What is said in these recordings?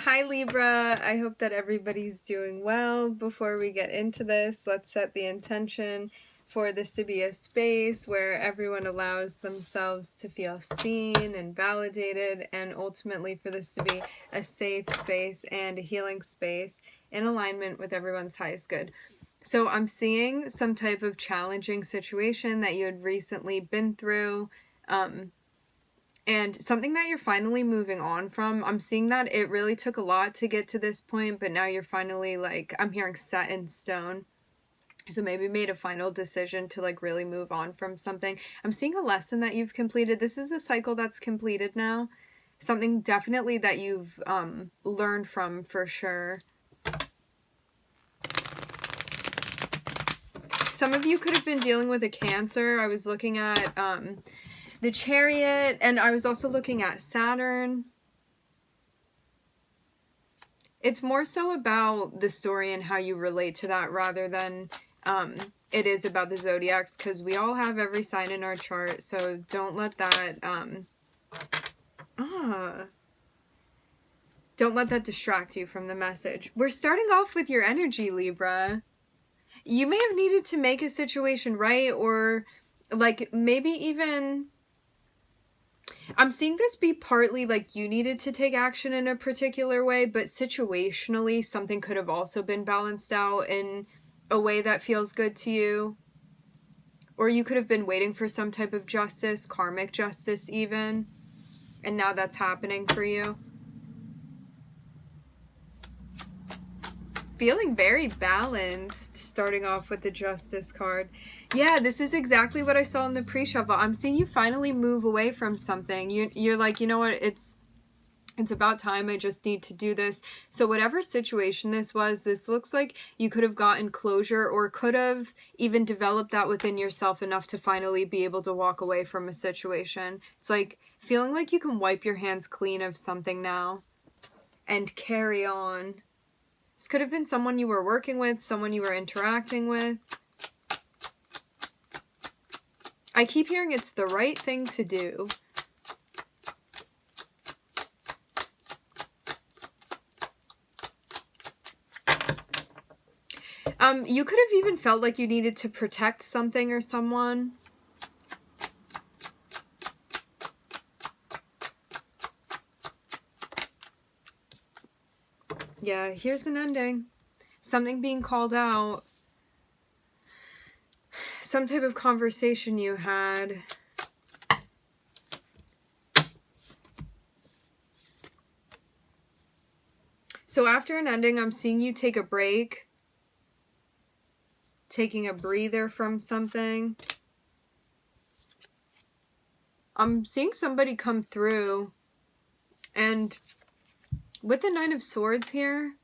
Hi Libra, I hope that everybody's doing well. Before we get into this, let's set the intention for this to be a space where everyone allows themselves to feel seen and validated, and ultimately for this to be a safe space and a healing space in alignment with everyone's highest good. So I'm seeing some type of challenging situation that you had recently been through. And something that you're finally moving on from. I'm seeing that it really took a lot to get to this point, but now you're finally, like, I'm hearing set in stone. So maybe made a final decision to, like, really move on from something. I'm seeing a lesson that you've completed. This is a cycle that's completed now. Something definitely that you've learned from for sure. Some of you could have been dealing with a Cancer. I was looking at the Chariot, and I was also looking at Saturn. It's more so about the story and how you relate to that rather than it is about the zodiacs, because we all have every sign in our chart, so don't let that don't let that distract you from the message. We're starting off with your energy, Libra. You may have needed to make a situation right, or like maybe even I'm seeing this be partly like you needed to take action in a particular way, but situationally something could have also been balanced out in a way that feels good to you. Or you could have been waiting for some type of justice, karmic justice even, and now that's happening for you. Feeling very balanced, starting off with the Justice card. Yeah, this is exactly what I saw in the pre-shuffle. I'm seeing you finally move away from something. You're like, you know what, it's about time. I just need to do this. So whatever situation this was, this looks like you could have gotten closure, or could have even developed that within yourself enough to finally be able to walk away from a situation. It's like feeling like you can wipe your hands clean of something now and carry on. This could have been someone you were working with, someone you were interacting with. I keep hearing it's the right thing to do. You could have even felt like you needed to protect something or someone. Yeah, here's an ending. Something being called out. Some type of conversation you had. So after an ending, I'm seeing you take a break. Taking a breather from something. I'm seeing somebody come through. And with the Nine of Swords here,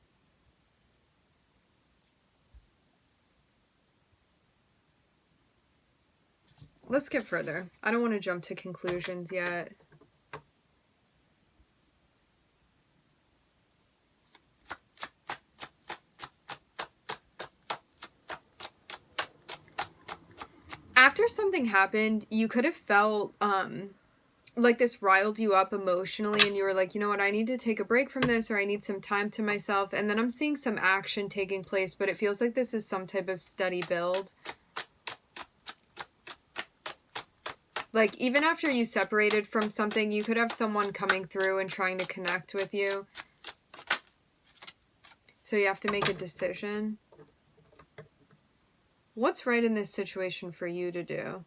let's get further. I don't want to jump to conclusions yet. After something happened, you could have felt like this riled you up emotionally, and you were like, you know what, I need to take a break from this, or I need some time to myself. And then I'm seeing some action taking place, but it feels like this is some type of steady build. Like, even after you separated from something, you could have someone coming through and trying to connect with you. So you have to make a decision. What's right in this situation for you to do?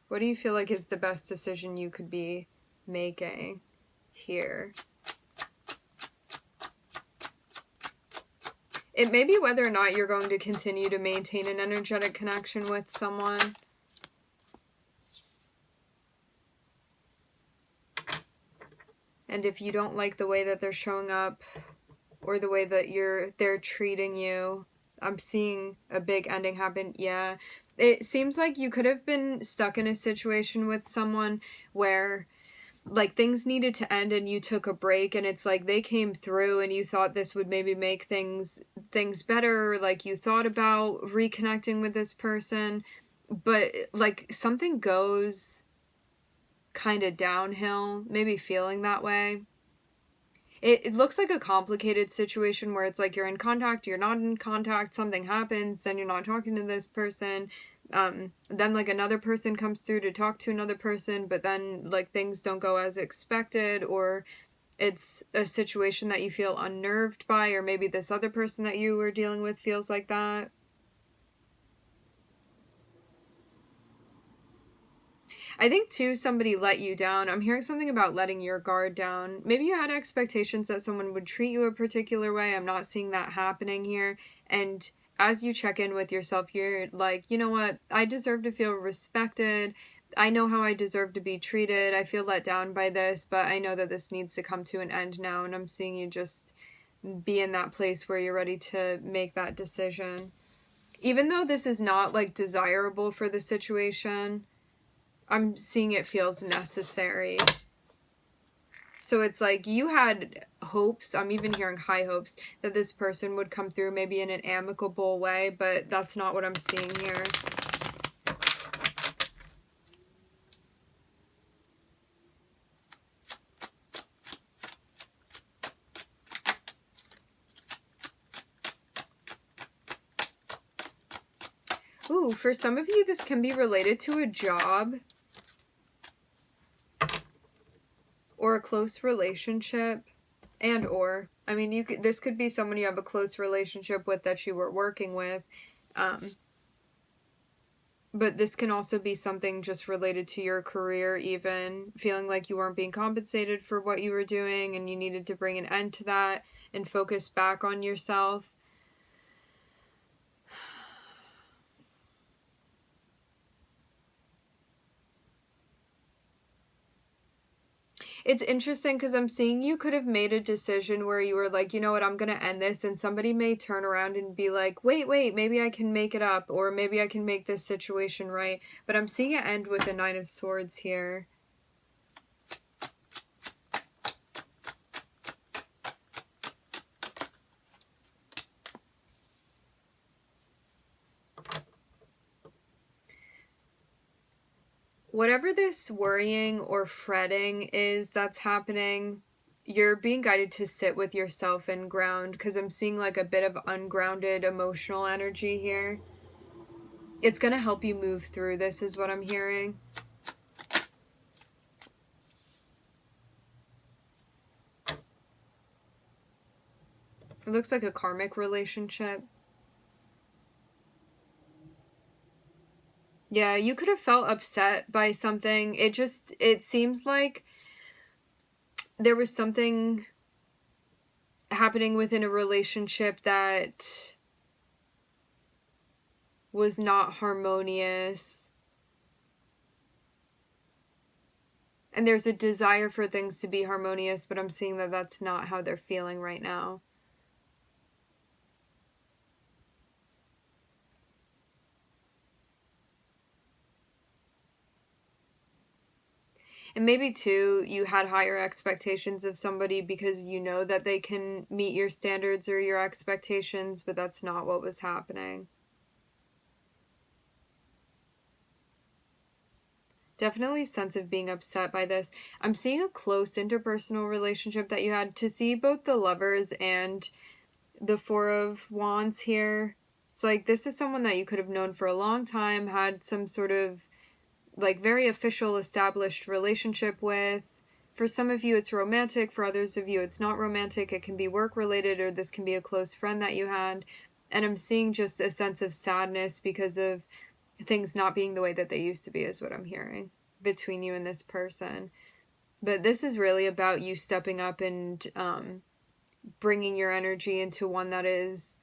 What do you feel like is the best decision you could be making here? It may be whether or not you're going to continue to maintain an energetic connection with someone. And if you don't like the way that they're showing up, or the way that they're treating you, I'm seeing a big ending happen. Yeah. It seems like you could have been stuck in a situation with someone where like things needed to end and you took a break, and it's like they came through and you thought this would maybe make things better, like you thought about reconnecting with this person, but like something goes kind of downhill, maybe feeling that way. It looks like a complicated situation where it's like you're in contact, you're not in contact, something happens, then you're not talking to this person. Then like another person comes through to talk to another person, but then like things don't go as expected, or it's a situation that you feel unnerved by, or maybe this other person that you were dealing with feels like that. I think too, somebody let you down. I'm hearing something about letting your guard down. Maybe you had expectations that someone would treat you a particular way. I'm not seeing that happening here. And as you check in with yourself, you're like, you know what? I deserve to feel respected. I know how I deserve to be treated. I feel let down by this, but I know that this needs to come to an end now. And I'm seeing you just be in that place where you're ready to make that decision. Even though this is not like desirable for the situation, I'm seeing it feels necessary. So it's like you had hopes, I'm even hearing high hopes, that this person would come through maybe in an amicable way, but that's not what I'm seeing here. Ooh, for some of you, this can be related to a job or a close relationship, and I mean, this could be someone you have a close relationship with that you were working with, but this can also be something just related to your career, even feeling like you weren't being compensated for what you were doing and you needed to bring an end to that and focus back on yourself. It's interesting because I'm seeing you could have made a decision where you were like, you know what, I'm going to end this. And somebody may turn around and be like, wait, maybe I can make it up, or maybe I can make this situation right. But I'm seeing it end with the Nine of Swords here. Whatever this worrying or fretting is that's happening, you're being guided to sit with yourself and ground, because I'm seeing like a bit of ungrounded emotional energy here. It's going to help you move through this, is what I'm hearing. It looks like a karmic relationship. Yeah, you could have felt upset by something. It seems like there was something happening within a relationship that was not harmonious. And there's a desire for things to be harmonious, but I'm seeing that that's not how they're feeling right now. And maybe too, you had higher expectations of somebody because you know that they can meet your standards or your expectations, but that's not what was happening. Definitely a sense of being upset by this. I'm seeing a close interpersonal relationship that you had. To see both the Lovers and the Four of Wands here, it's like this is someone that you could have known for a long time, had some sort of like very official established relationship with. For some of you it's romantic, for others of you it's not romantic. It can be work related, or this can be a close friend that you had. And I'm seeing just a sense of sadness because of things not being the way that they used to be, is what I'm hearing between you and this person. But this is really about you stepping up and bringing your energy into one that is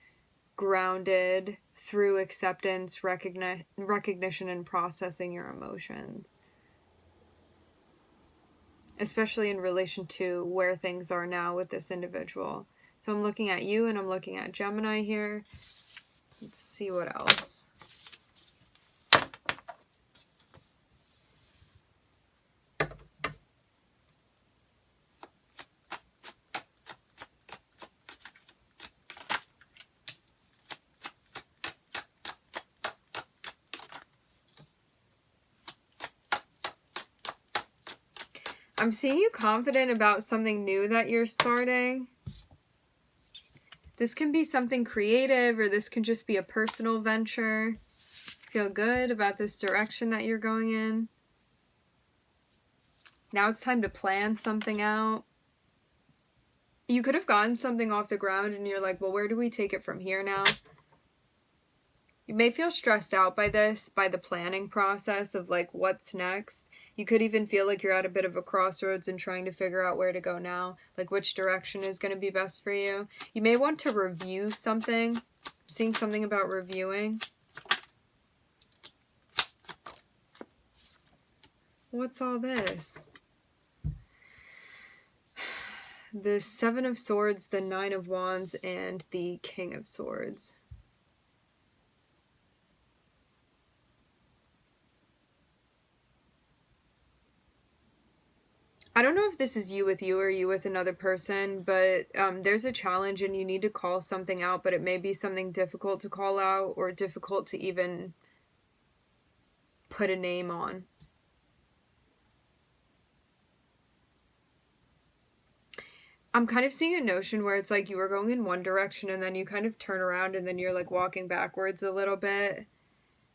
grounded through acceptance, recognition, and processing your emotions. Especially in relation to where things are now with this individual. So I'm looking at you and I'm looking at Gemini here. Let's see what else. I'm seeing you confident about something new that you're starting. This can be something creative, or this can just be a personal venture. Feel good about this direction that you're going in. Now it's time to plan something out. You could have gotten something off the ground and you're like, well, where do we take it from here now? You may feel stressed out by this, by the planning process of like what's next. You could even feel like you're at a bit of a crossroads and trying to figure out where to go now, like which direction is going to be best for you. You may want to review something. I'm seeing something about reviewing. What's all this? The Seven of Swords, the Nine of Wands, and the King of Swords. I don't know if this is you with you or you with another person, but there's a challenge and you need to call something out, but it may be something difficult to call out or difficult to even put a name on. I'm kind of seeing a notion where it's like you were going in one direction and then you kind of turn around and then you're like walking backwards a little bit.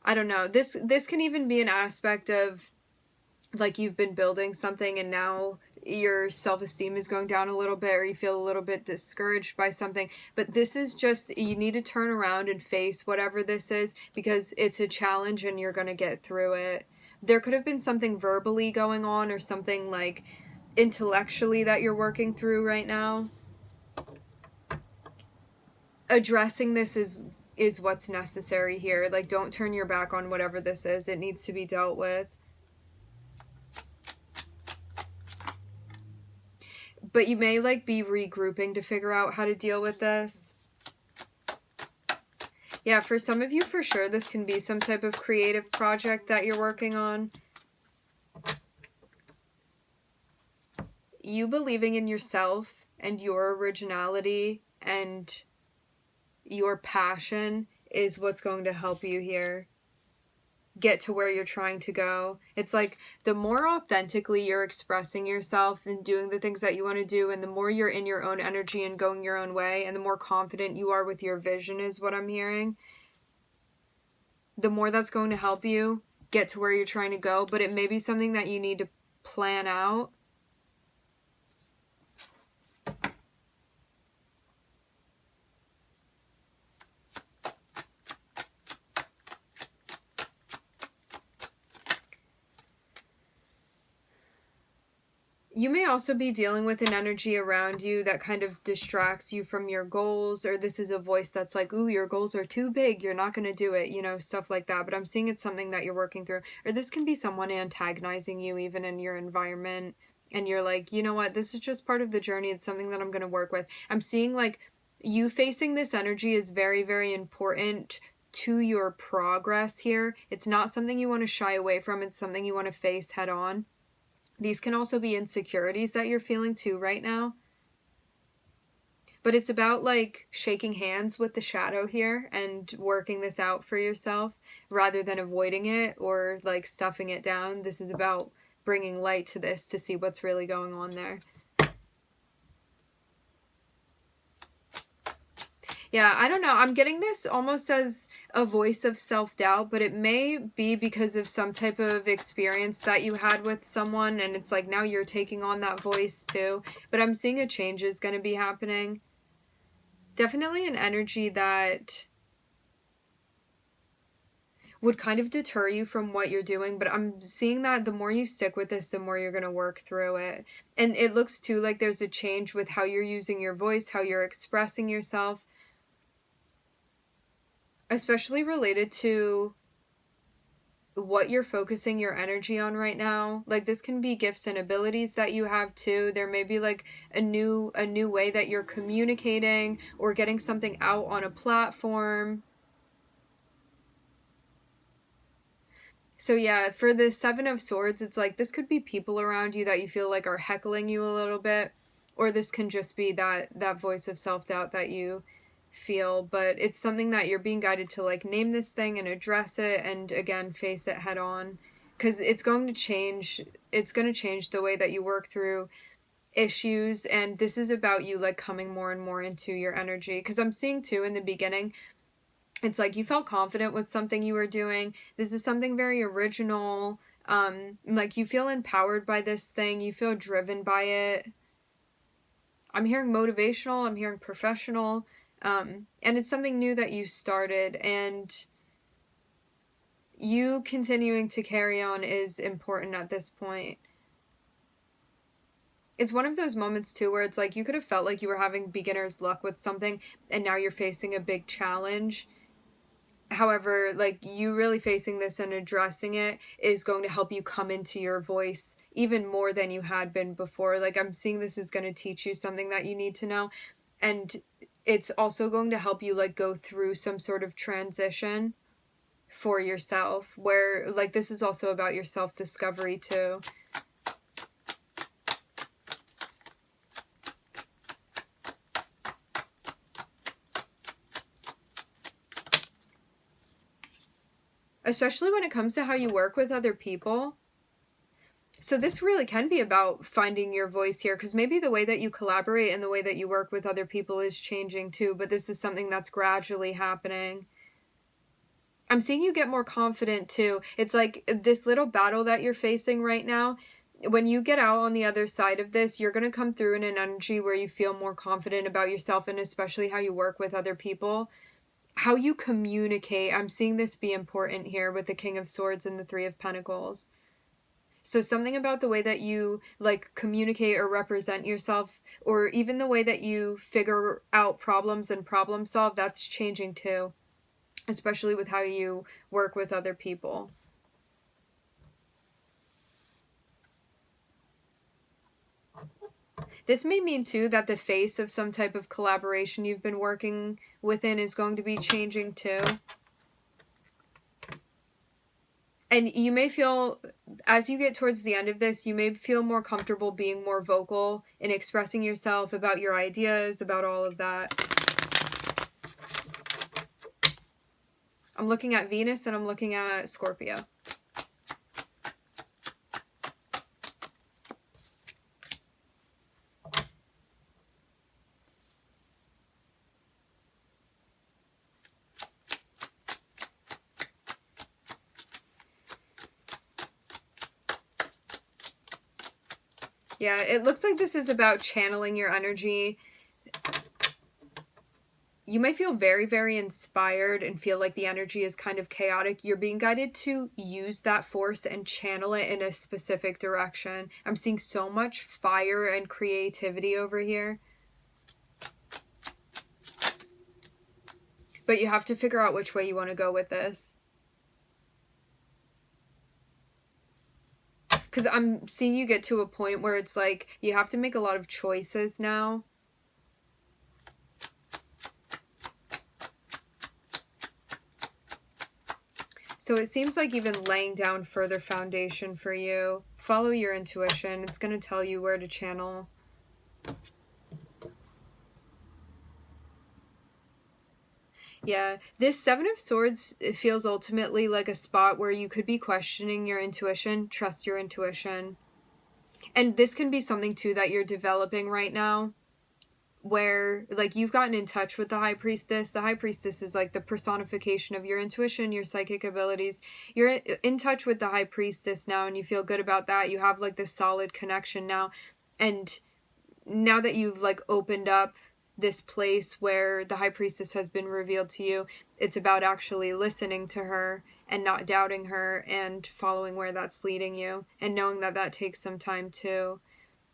I don't know. This can even be an aspect of like you've been building something and now your self-esteem is going down a little bit, or you feel a little bit discouraged by something. But this is just, you need to turn around and face whatever this is, because it's a challenge and you're going to get through it. There could have been something verbally going on or something like intellectually that you're working through right now. Addressing this is what's necessary here. Like, don't turn your back on whatever this is. It needs to be dealt with. But you may like be regrouping to figure out how to deal with this. Yeah, for some of you, for sure, this can be some type of creative project that you're working on. You believing in yourself and your originality and your passion is what's going to help you here get to where you're trying to go. It's like the more authentically you're expressing yourself and doing the things that you want to do, and the more you're in your own energy and going your own way, and the more confident you are with your vision is what I'm hearing, the more that's going to help you get to where you're trying to go. But it may be something that you need to plan out. You may also be dealing with an energy around you that kind of distracts you from your goals, or this is a voice that's like, ooh, your goals are too big, you're not going to do it, you know, stuff like that. But I'm seeing it's something that you're working through. Or this can be someone antagonizing you even in your environment, and you're like, you know what, this is just part of the journey. It's something that I'm going to work with. I'm seeing like you facing this energy is very, very important to your progress here. It's not something you want to shy away from. It's something you want to face head on. These can also be insecurities that you're feeling too right now. But it's about like shaking hands with the shadow here and working this out for yourself rather than avoiding it or like stuffing it down. This is about bringing light to this to see what's really going on there. Yeah, I don't know. I'm getting this almost as a voice of self-doubt, but it may be because of some type of experience that you had with someone, and it's like now you're taking on that voice too. But I'm seeing a change is going to be happening. Definitely an energy that would kind of deter you from what you're doing, but I'm seeing that the more you stick with this, the more you're going to work through it. And it looks too like there's a change with how you're using your voice, how you're expressing yourself. Especially related to what you're focusing your energy on right now. Like this can be gifts and abilities that you have too. There may be like a new way that you're communicating or getting something out on a platform. So yeah, for the Seven of Swords, it's like this could be people around you that you feel like are heckling you a little bit, or this can just be that voice of self-doubt that you feel. But it's something that you're being guided to like name this thing and address it and again face it head on. because it's going to change the way that you work through issues, and this is about you like coming more and more into your energy. Because I'm seeing too, in the beginning, it's like you felt confident with something you were doing. This is something very original. Like you feel empowered by this thing, you feel driven by it. I'm hearing motivational, I'm hearing professional, and it's something new that you started, and you continuing to carry on is important at this point. It's one of those moments too where it's like you could have felt like you were having beginner's luck with something, and now you're facing a big challenge. However, like you really facing this and addressing it is going to help you come into your voice even more than you had been before. Like I'm seeing this is going to teach you something that you need to know. And it's also going to help you like go through some sort of transition for yourself, where like this is also about your self-discovery too. Especially when it comes to how you work with other people. So this really can be about finding your voice here, because maybe the way that you collaborate and the way that you work with other people is changing too, but this is something that's gradually happening. I'm seeing you get more confident too. It's like this little battle that you're facing right now, when you get out on the other side of this, you're going to come through in an energy where you feel more confident about yourself, and especially how you work with other people. How you communicate, I'm seeing this be important here with the King of Swords and the Three of Pentacles. So something about the way that you like communicate or represent yourself, or even the way that you figure out problems and problem solve, that's changing too, especially with how you work with other people. This may mean too that the face of some type of collaboration you've been working within is going to be changing too. And you may feel, as you get towards the end of this, you may feel more comfortable being more vocal in expressing yourself about your ideas, about all of that. I'm looking at Venus and I'm looking at Scorpio. Yeah, it looks like this is about channeling your energy. You may feel very, very inspired and feel like the energy is kind of chaotic. You're being guided to use that force and channel it in a specific direction. I'm seeing so much fire and creativity over here. But you have to figure out which way you want to go with this. Because I'm seeing you get to a point where it's like you have to make a lot of choices now. So it seems like even laying down further foundation for you. Follow your intuition. It's going to tell you where to channel. Yeah, this Seven of Swords, it feels ultimately like a spot where you could be questioning your intuition. Trust your intuition. And this can be something too that you're developing right now, where like you've gotten in touch with the High Priestess. The High Priestess is like the personification of your intuition, your psychic abilities. You're in touch with the High Priestess now, and you feel good about that. You have like this solid connection now. And now that you've like opened up this place where the High Priestess has been revealed to you, it's about actually listening to her and not doubting her and following where that's leading you, and knowing that that takes some time too,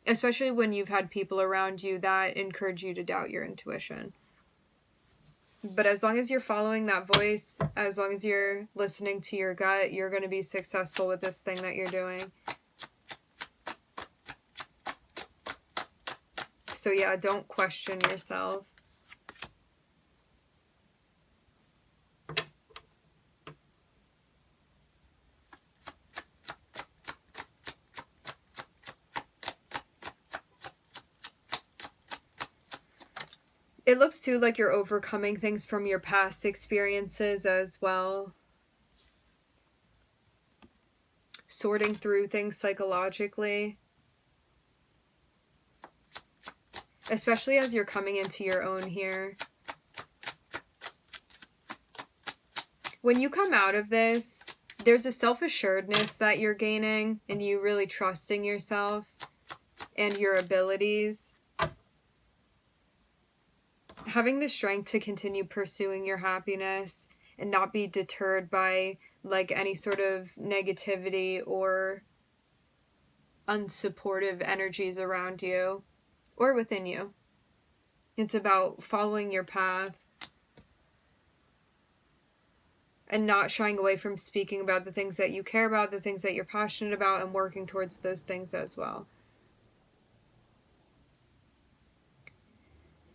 especially when you've had people around you that encourage you to doubt your intuition. But as long as you're following that voice, as long as you're listening to your gut, you're going to be successful with this thing that you're doing. So yeah, don't question yourself. It looks too like you're overcoming things from your past experiences as well. sorting through things psychologically. Especially as you're coming into your own here. When you come out of this, there's a self-assuredness that you're gaining and you really trusting yourself and your abilities. Having the strength to continue pursuing your happiness and not be deterred by like any sort of negativity or unsupportive energies around you or within you. It's about following your path and not shying away from speaking about the things that you care about, the things that you're passionate about, and working towards those things as well.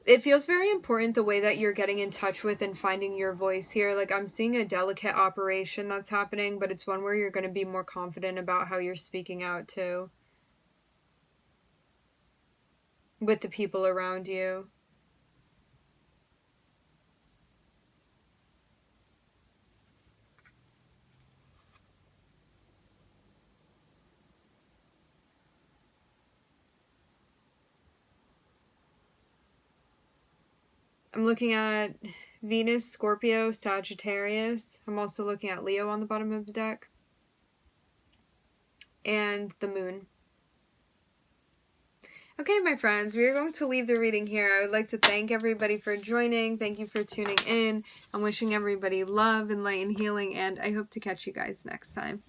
It feels very important the way that you're getting in touch with and finding your voice here. Like, I'm seeing a delicate operation that's happening, but it's one where you're going to be more confident about how you're speaking out too. With the people around you. I'm looking at Venus, Scorpio, Sagittarius. I'm also looking at Leo on the bottom of the deck. And the moon. Okay, my friends, we are going to leave the reading here. I would like to thank everybody for joining. Thank you for tuning in. I'm wishing everybody love and light and healing, and I hope to catch you guys next time.